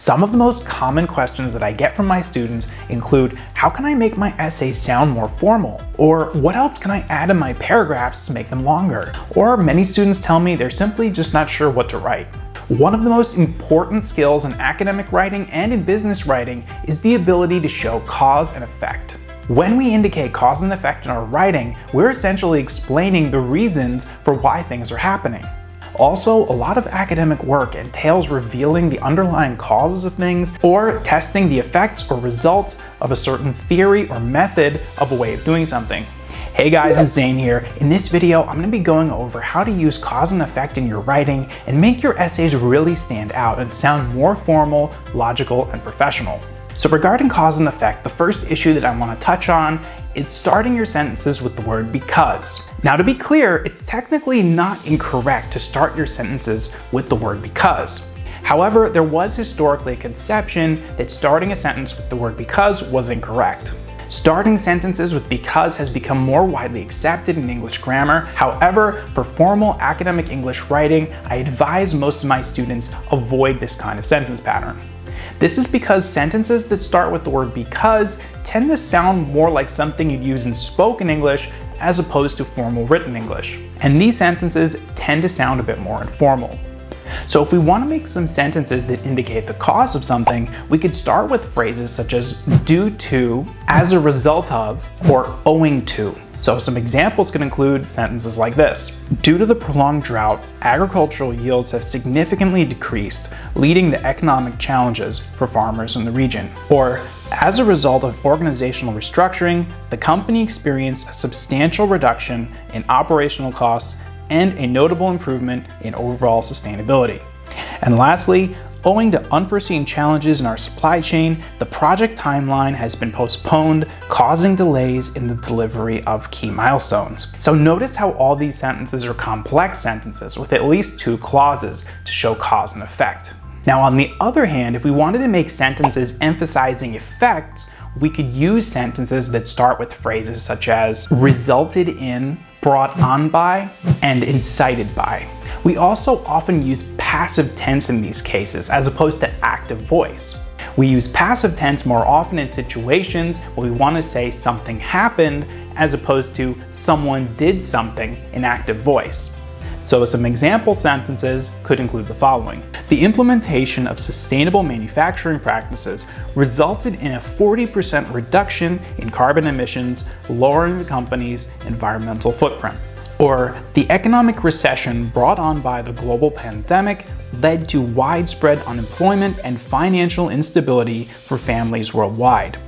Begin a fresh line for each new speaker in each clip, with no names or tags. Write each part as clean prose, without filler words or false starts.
Some of the most common questions that I get from my students include, how can I make my essay sound more formal? Or what else can I add in my paragraphs to make them longer? Or many students tell me they're simply just not sure what to write. One of the most important skills in academic writing and in business writing is the ability to show cause and effect. When we indicate cause and effect in our writing, we're essentially explaining the reasons for why things are happening. Also, a lot of academic work entails revealing the underlying causes of things or testing the effects or results of a certain theory or method of a way of doing something. Hey guys, it's Zane here. In this video, I'm going to be going over how to use cause and effect in your writing and make your essays really stand out and sound more formal, logical, and professional. So regarding cause and effect, the first issue that I want to touch on is starting your sentences with the word because. Now to be clear, it's technically not incorrect to start your sentences with the word because. However, there was historically a conception that starting a sentence with the word because was incorrect. Starting sentences with because has become more widely accepted in English grammar. However, for formal academic English writing, I advise most of my students avoid this kind of sentence pattern. This is because sentences that start with the word because tend to sound more like something you'd use in spoken English as opposed to formal written English. And these sentences tend to sound a bit more informal. So if we want to make some sentences that indicate the cause of something, we could start with phrases such as due to, as a result of, or owing to. So some examples could include sentences like this. Due to the prolonged drought, agricultural yields have significantly decreased, leading to economic challenges for farmers in the region. Or, as a result of organizational restructuring, the company experienced a substantial reduction in operational costs and a notable improvement in overall sustainability. And lastly, owing to unforeseen challenges in our supply chain, the project timeline has been postponed, causing delays in the delivery of key milestones. So notice how all these sentences are complex sentences with at least two clauses to show cause and effect. Now, on the other hand, if we wanted to make sentences emphasizing effects, we could use sentences that start with phrases such as resulted in, brought on by, and incited by. We also often use passive tense in these cases as opposed to active voice. We use passive tense more often in situations where we want to say something happened as opposed to someone did something in active voice. So some example sentences could include the following. The implementation of sustainable manufacturing practices resulted in a 40% reduction in carbon emissions, lowering the company's environmental footprint. Or, the economic recession brought on by the global pandemic led to widespread unemployment and financial instability for families worldwide.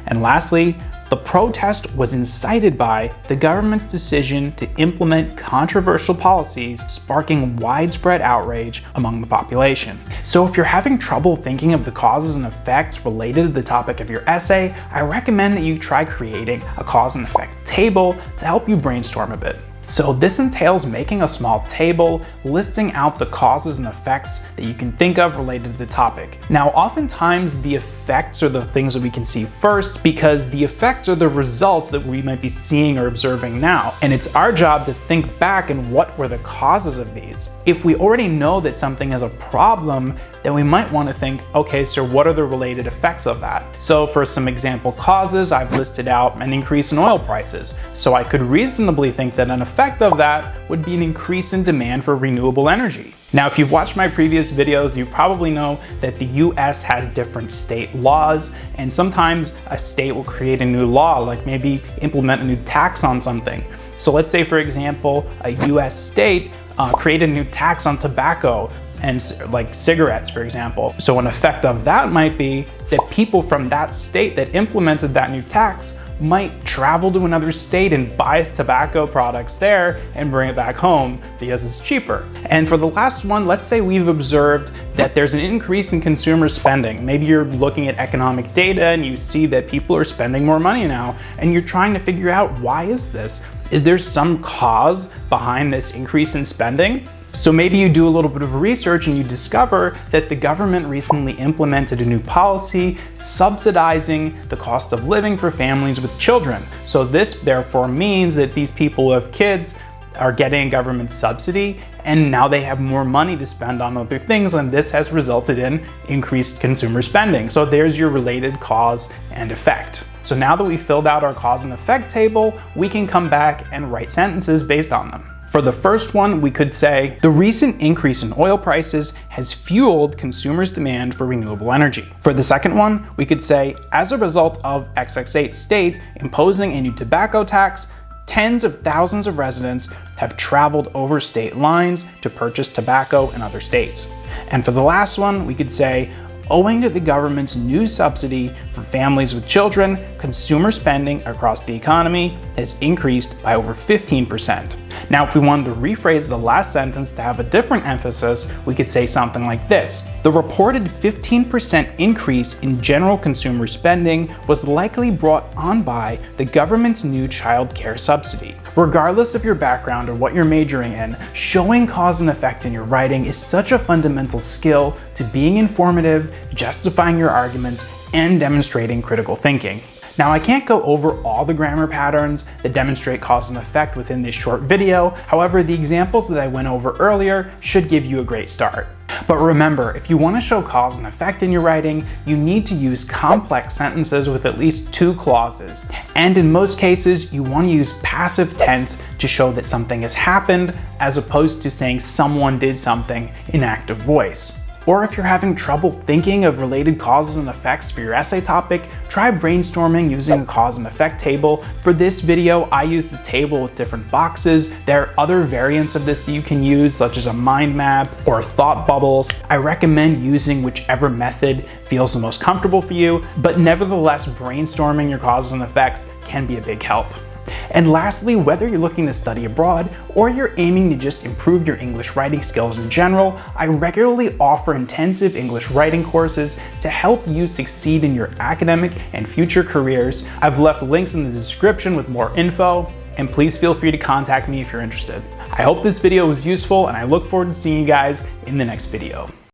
And lastly, the protest was incited by the government's decision to implement controversial policies, sparking widespread outrage among the population. So if you're having trouble thinking of the causes and effects related to the topic of your essay, I recommend that you try creating a cause and effect table to help you brainstorm a bit. So this entails making a small table listing out the causes and effects that you can think of related to the topic. Now, oftentimes the effects are the things that we can see first because the effects are the results that we might be seeing or observing now. And it's our job to think back and what were the causes of these. If we already know that something is a problem, then we might want to think, okay, so what are the related effects of that? So for some example causes, I've listed out an increase in oil prices. So I could reasonably think that an effect of that would be an increase in demand for renewable energy. Now, if you've watched my previous videos, you probably know that the US has different state laws, and sometimes a state will create a new law, like maybe implement a new tax on something. So let's say, for example, a US state created a new tax on tobacco and like cigarettes, for example. So an effect of that might be that people from that state that implemented that new tax might travel to another state and buy tobacco products there and bring it back home because it's cheaper. And for the last one, let's say we've observed that there's an increase in consumer spending. Maybe you're looking at economic data and you see that people are spending more money now, and you're trying to figure out, why is this? Is there some cause behind this increase in spending? So maybe you do a little bit of research and you discover that the government recently implemented a new policy subsidizing the cost of living for families with children. So this therefore means that these people who have kids are getting a government subsidy, and now they have more money to spend on other things, and this has resulted in increased consumer spending. So there's your related cause and effect. So now that we filled out our cause and effect table, we can come back and write sentences based on them. For the first one, we could say, the recent increase in oil prices has fueled consumers' demand for renewable energy. For the second one, we could say, as a result of XXX state imposing a new tobacco tax, tens of thousands of residents have traveled over state lines to purchase tobacco in other states. And for the last one, we could say, owing to the government's new subsidy for families with children, consumer spending across the economy has increased by over 15%. Now, if we wanted to rephrase the last sentence to have a different emphasis, we could say something like this. The reported 15% increase in general consumer spending was likely brought on by the government's new child care subsidy. Regardless of your background or what you're majoring in, showing cause and effect in your writing is such a fundamental skill to being informative, justifying your arguments, and demonstrating critical thinking. Now, I can't go over all the grammar patterns that demonstrate cause and effect within this short video. However, the examples that I went over earlier should give you a great start. But remember, if you want to show cause and effect in your writing, you need to use complex sentences with at least 2 clauses. And in most cases, you want to use passive tense to show that something has happened, as opposed to saying someone did something in active voice. Or if you're having trouble thinking of related causes and effects for your essay topic, try brainstorming using a cause and effect table. For this video, I used a table with different boxes. There are other variants of this that you can use, such as a mind map or thought bubbles. I recommend using whichever method feels the most comfortable for you, but nevertheless, brainstorming your causes and effects can be a big help. And lastly, whether you're looking to study abroad or you're aiming to just improve your English writing skills in general, I regularly offer intensive English writing courses to help you succeed in your academic and future careers. I've left links in the description with more info, and please feel free to contact me if you're interested. I hope this video was useful, and I look forward to seeing you guys in the next video.